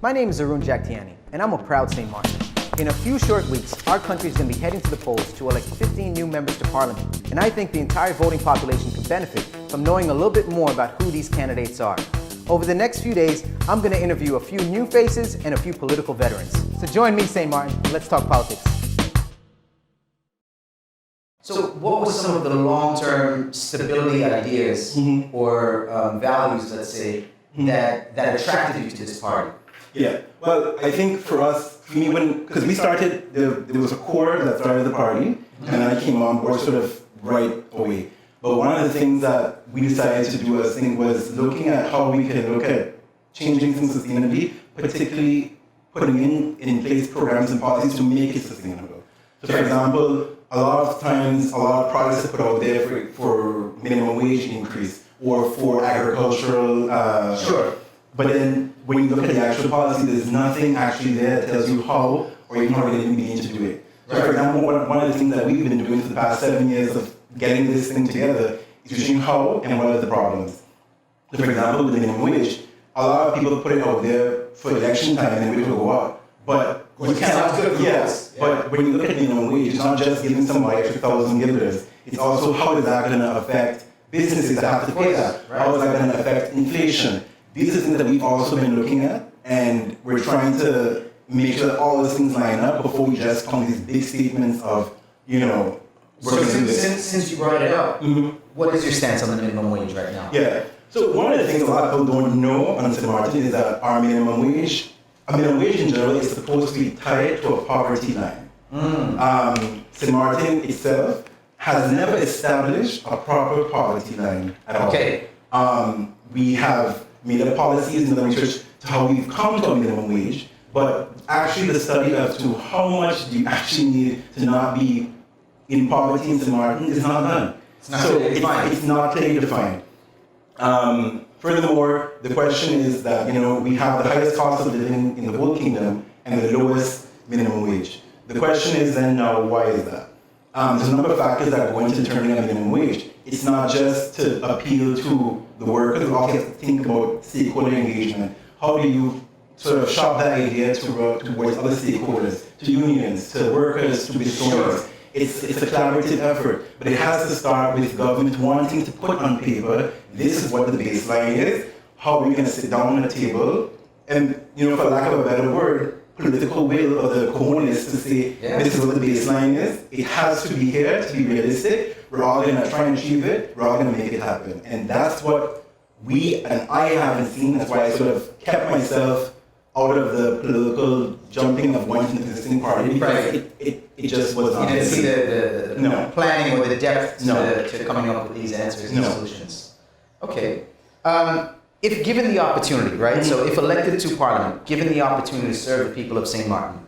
My name is Arun Jagtiani, and I'm a proud St. Martin. In a few short weeks, our country is going to be heading to the polls to elect 15 new members to Parliament, and I think the entire voting population could benefit from knowing a little bit more about who these candidates are. Over the next few days, I'm going to interview a few new faces and a few political veterans. So join me, St. Martin, let's talk politics. So what was some of the long-term stability ideas or values, let's say, that attracted you to this party? Yeah, well, I think for us, because we started, there was a core that started the party, and I came on board sort of right away. But one of the things that we decided to do as a thing was looking at how we can look at changing things sustainably, particularly putting in place programs and policies to make it sustainable. So for example, a lot of times, a lot of products are put out there for minimum wage increase or for agricultural. Sure. But then when you look at the actual policy, there's nothing actually there that tells you how or even how you're going to begin to do it. So for example, one of the things that we've been doing for the past 7 years of getting this thing together is showing how and what are the problems. So for example, with the minimum wage, a lot of people put it out there for election time and it will go up. But you can't, but when you look at minimum wage, it's not just giving somebody extra 1,000 guilders. It's also how is that going to affect businesses that have to pay that? How is that going to affect inflation? These are things that we've also been looking at, and we're trying to make sure that all those things line up before we just come with these big statements of, we're going to do this. Since you brought it up, what is your stance on the minimum wage right now? Yeah. So one of the things a lot of people don't know on St. Martin is that our minimum wage in general is supposed to be tied to a poverty line. St. Martin itself has never established a proper poverty line at all. Okay. We have made up policies and done research to how we've come to a minimum wage, but actually the study as to how much do you actually need to not be in poverty in St. Martin is not done. It's not clearly defined. Furthermore, the question is that we have the highest cost of living in the whole kingdom and the lowest minimum wage. The question is then now, why is that? There's a number of factors that go into determining a minimum wage. It's not just to appeal to the workers, we also have to think about stakeholder engagement. How do you sort of shop that idea towards other stakeholders, to unions, to workers, to business owners? It's a collaborative effort, but it has to start with government wanting to put on paper, this is what the baseline is, how are we going to sit down on a table, and for lack of a better word, political will or the cojones to say, this is what the baseline is, it has to be here to be realistic, we're all going to try and achieve it, we're all going to make it happen. And that's what I haven't seen, that's why I sort of kept myself out of the political jumping of one existing party, because it just was not. You didn't see the planning or the depth to coming up with these answers and solutions. Okay. If given the opportunity, right? So if elected to Parliament, given the opportunity to serve the people of St. Martin,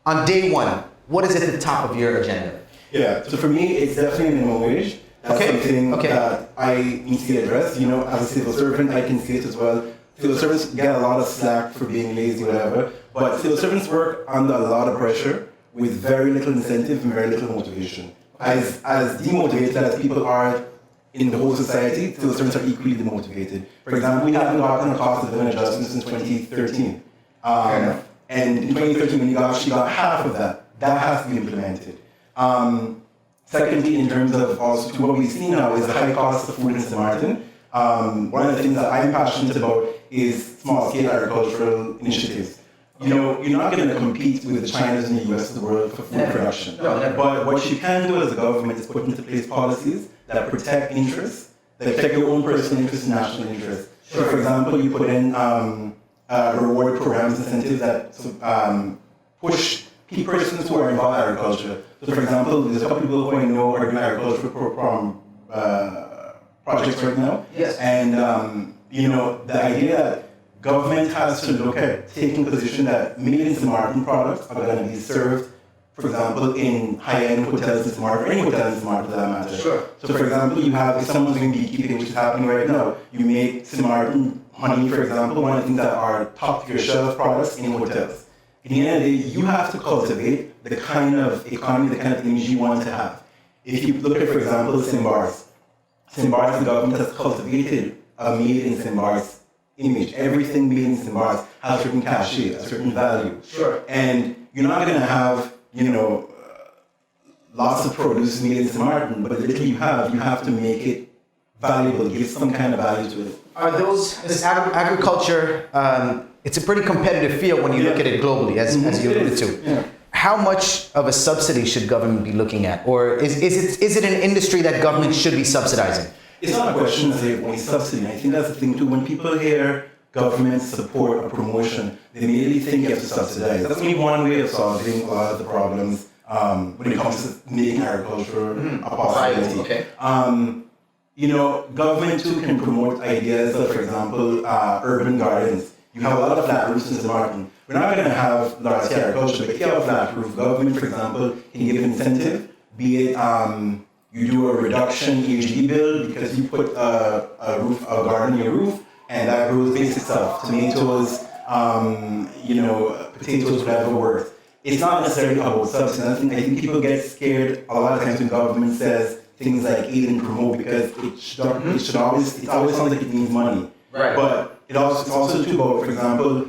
on day one, what is at the top of your agenda? Yeah, so for me, it's definitely minimum wage. That's something that I need to address. As a civil servant, I can see it as well. Civil servants get a lot of slack for being lazy, whatever, but civil servants work under a lot of pressure with very little incentive and very little motivation. As demotivated as people are in the whole society, civil servants are equally demotivated. For example, we haven't gotten a cost of living adjustment since 2013. And in 2013, when you actually got half of that has to be implemented. Secondly, in terms of also what we see now is the high cost of food in St. Martin. One of the things that I'm passionate about is small-scale agricultural initiatives. You're not going to compete with the Chinas and the US of the world for food production. But what you can do as a government is put into place policies that protect interests, that protect your own personal interests and national interests. So, for example, you put in reward programs, incentives that push key persons who are involved in agriculture. So, for example, there's a couple of people who I know are doing agricultural projects right now. Yes. And the idea that government has to look at taking position that made in St. Martin products are going to be served, for example, in high-end hotels in St. Martin, or any hotel in St. Martin for that matter. Sure. So for example, if someone's doing beekeeping, which is happening right now, you make St. Martin honey, for example, one of the things that are top-tier-shelf products in hotels. In the end of the day, you have to cultivate the kind of economy, the kind of image you want to have. If you look at, for example, St. Bars, the government has cultivated a made in St. Bars image. Everything made in St. Bart's has a certain cachet, a certain value. Sure. And you're not going to have, lots of produce made in St. Martin, but the little you have to make it valuable, give some kind of value to it. Are this agriculture, it's a pretty competitive field when you look at it globally, as you alluded to. Yeah. How much of a subsidy should government be looking at? Or is it an industry that government should be subsidizing? It's not a question of only subsidy. I think that's the thing too. When people hear government support or promotion, they immediately think you have to subsidize. That's only one way of solving a lot of the problems when it comes to making agriculture a possibility. Okay. Government too can promote ideas of, for example, urban gardens. You have a lot of flat roofs in St. Martin. We're not going to have large-scale agriculture, but if you have a flat roof, government, for example, can give an incentive, be it you do a reduction EHD bill because you put a garden in your roof, and that grows basic stuff, tomatoes, potatoes, whatever works. It's not necessarily about subsidy. I think people get scared a lot of times when government says things like aid and promote because it always sounds like it means money. Right. But it's also too about, for example,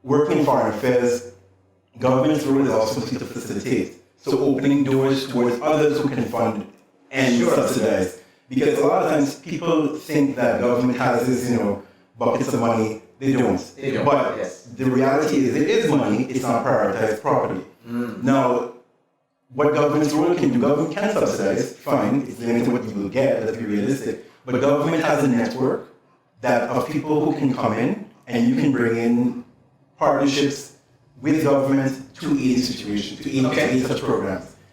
working in foreign affairs, government's role is also to facilitate. So opening doors towards others who can fund and subsidize. Because a lot of times people think that government has this, buckets of money. They don't. But the reality is it is money, it's not prioritized properly. Now, what government's role can do, government can subsidize, fine, it's limited to what you will get, let's be realistic. But government has a network of people who can come in and you can bring in partnerships with government to aid the situation, to aid such programs.